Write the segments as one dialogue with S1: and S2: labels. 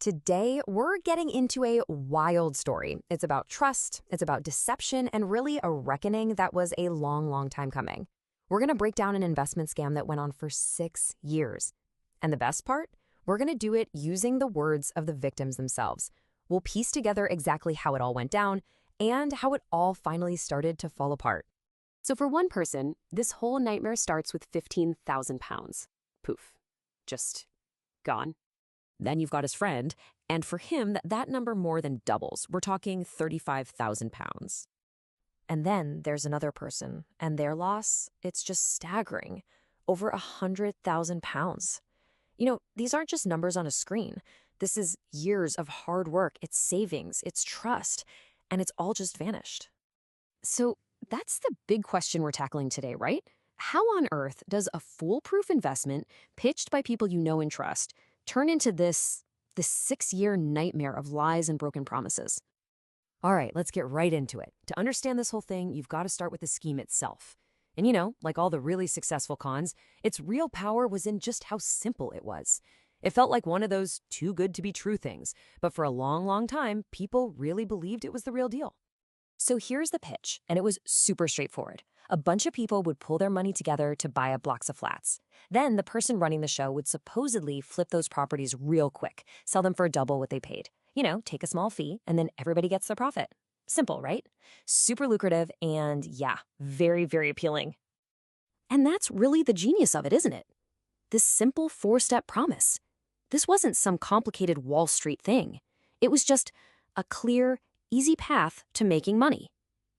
S1: Today, we're getting into a wild story. It's about trust, it's about deception, and really a reckoning that was a long, long time coming. We're going to break down an investment scam that went on for 6 years. And the best part? We're going to do it using the words of the victims themselves. We'll piece together exactly how it all went down and how it all finally started to fall apart.
S2: So for one person, this whole nightmare starts with £15,000. Poof. Just gone.
S1: Then you've got his friend, and for him, that number more than doubles. We're talking £35,000. And then there's another person, and their loss, it's just staggering. Over £100,000. These aren't just numbers on a screen. This is years of hard work, it's savings, it's trust, and it's all just vanished.
S2: So that's the big question we're tackling today, right? How on earth does a foolproof investment pitched by people you know and trust turn into this 6-year nightmare of lies and broken promises?
S1: All right, let's get right into it. To understand this whole thing, you've got to start with the scheme itself. And like all the really successful cons, its real power was in just how simple it was. It felt like one of those too good to be true things, but for a long, long time, people really believed it was the real deal.
S2: So here's the pitch, and it was super straightforward. A bunch of people would pull their money together to buy up blocks of flats. Then the person running the show would supposedly flip those properties real quick, sell them for double what they paid. Take a small fee, and then everybody gets their profit. Simple, right? Super lucrative and, yeah, very, very appealing. And that's really the genius of it, isn't it? This simple 4-step promise. This wasn't some complicated Wall Street thing. It was just a clear, easy path to making money.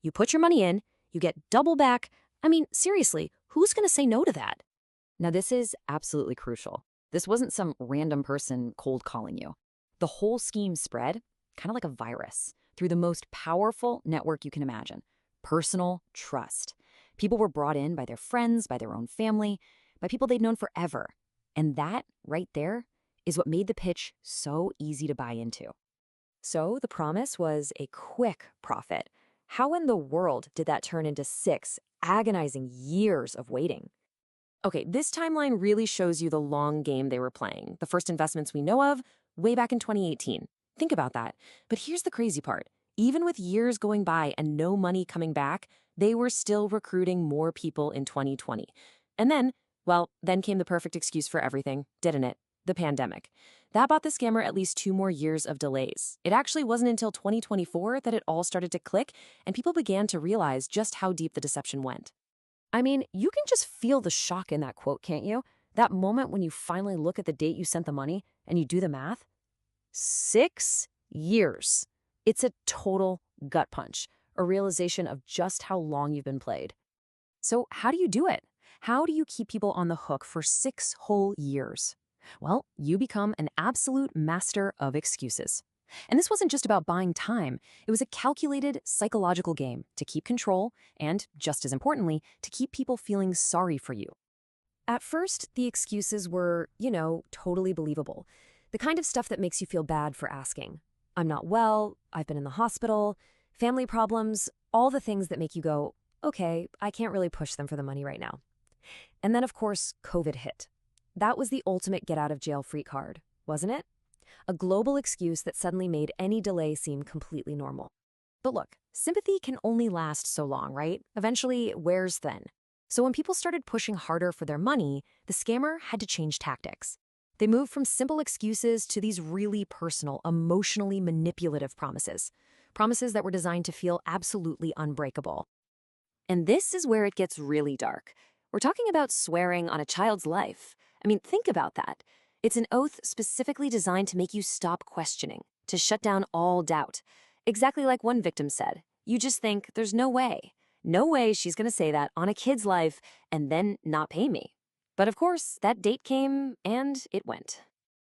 S2: You put your money in, you get double back. I mean, seriously, who's going to say no to that?
S3: Now, this is absolutely crucial. This wasn't some random person cold calling you. The whole scheme spread, kind of like a virus, through the most powerful network you can imagine: personal trust. People were brought in by their friends, by their own family, by people they'd known forever. And that, right there, is what made the pitch so easy to buy into.
S1: So the promise was a quick profit. How in the world did that turn into 6 agonizing years of waiting? Okay, this timeline really shows you the long game they were playing. The first investments we know of, way back in 2018. Think about that. But here's the crazy part. Even with years going by and no money coming back, they were still recruiting more people in 2020. And then came the perfect excuse for everything, didn't it? The pandemic. That bought the scammer at least 2 more years of delays. It actually wasn't until 2024 that it all started to click and people began to realize just how deep the deception went. I mean, you can just feel the shock in that quote, can't you? That moment when you finally look at the date you sent the money and you do the math. 6 years. It's a total gut punch, a realization of just how long you've been played. So how do you do it? How do you keep people on the hook for 6 whole years? Well, you become an absolute master of excuses. And this wasn't just about buying time. It was a calculated psychological game to keep control and, just as importantly, to keep people feeling sorry for you. At first, the excuses were, totally believable. The kind of stuff that makes you feel bad for asking. I'm not well, I've been in the hospital, family problems, all the things that make you go, okay, I can't really push them for the money right now. And then, of course, COVID hit. That was the ultimate get-out-of-jail-free card, wasn't it? A global excuse that suddenly made any delay seem completely normal. But look, sympathy can only last so long, right? Eventually, it wears thin. So when people started pushing harder for their money, the scammer had to change tactics. They moved from simple excuses to these really personal, emotionally manipulative promises. Promises that were designed to feel absolutely unbreakable. And this is where it gets really dark. We're talking about swearing on a child's life. I mean, think about that. It's an oath specifically designed to make you stop questioning, to shut down all doubt. Exactly like one victim said, you just think there's no way. No way she's going to say that on a kid's life and then not pay me. But of course, that date came and it went.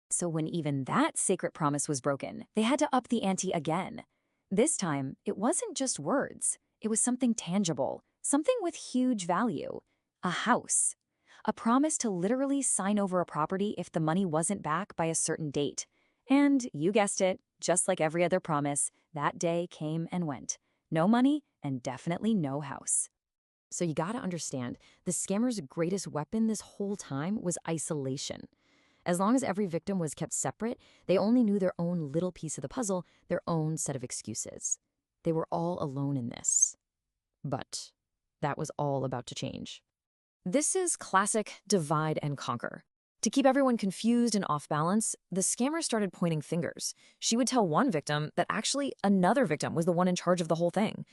S3: So when even that sacred promise was broken, they had to up the ante again. This time, it wasn't just words. It was something tangible, something with huge value. A house. A promise to literally sign over a property if the money wasn't back by a certain date. And you guessed it, just like every other promise, that day came and went. No money and definitely no house.
S1: So you gotta understand, the scammer's greatest weapon this whole time was isolation.
S3: As long as every victim was kept separate, they only knew their own little piece of the puzzle, their own set of excuses. They were all alone in this. But that was all about to change.
S2: This is classic divide and conquer. To keep everyone confused and off balance, the scammer started pointing fingers. She would tell one victim that actually another victim was the one in charge of the whole thing.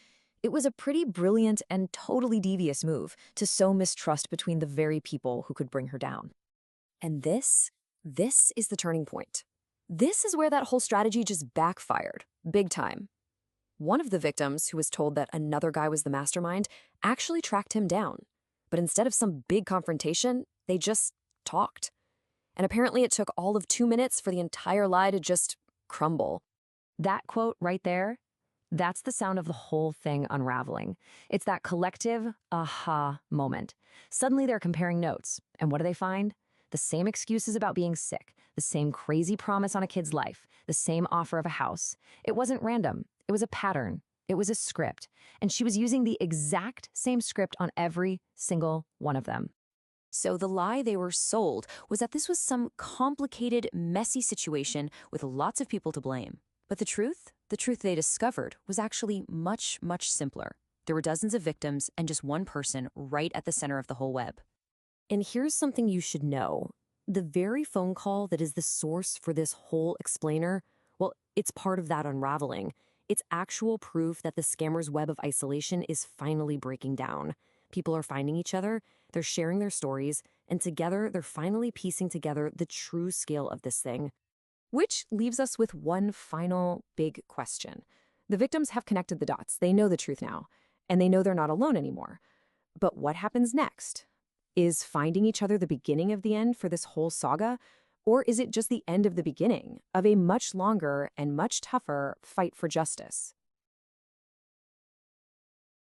S2: It was a pretty brilliant and totally devious move to sow mistrust between the very people who could bring her down. And this is the turning point. This is where that whole strategy just backfired, big time. One of the victims, who was told that another guy was the mastermind, actually tracked him down. But instead of some big confrontation, they just talked. And apparently it took all of 2 minutes for the entire lie to just crumble.
S3: That quote right there, that's the sound of the whole thing unraveling. It's that collective aha moment. Suddenly they're comparing notes. And what do they find? The same excuses about being sick, the same crazy promise on a kid's life, the same offer of a house. It wasn't random. It was a pattern. It was a script. And she was using the exact same script on every single one of them.
S2: So the lie they were sold was that this was some complicated, messy situation with lots of people to blame. But the truth they discovered was actually much, much simpler. There were dozens of victims and just one person right at the center of the whole web. And here's something you should know. The very phone call that is the source for this whole explainer, well, it's part of that unraveling. It's actual proof that the scammer's web of isolation is finally breaking down. People are finding each other, they're sharing their stories, and together they're finally piecing together the true scale of this thing. Which leaves us with one final big question. The victims have connected the dots. They know the truth now, and they know they're not alone anymore. But what happens next? Is finding each other the beginning of the end for this whole saga? Or is it just the end of the beginning of a much longer and much tougher fight for justice?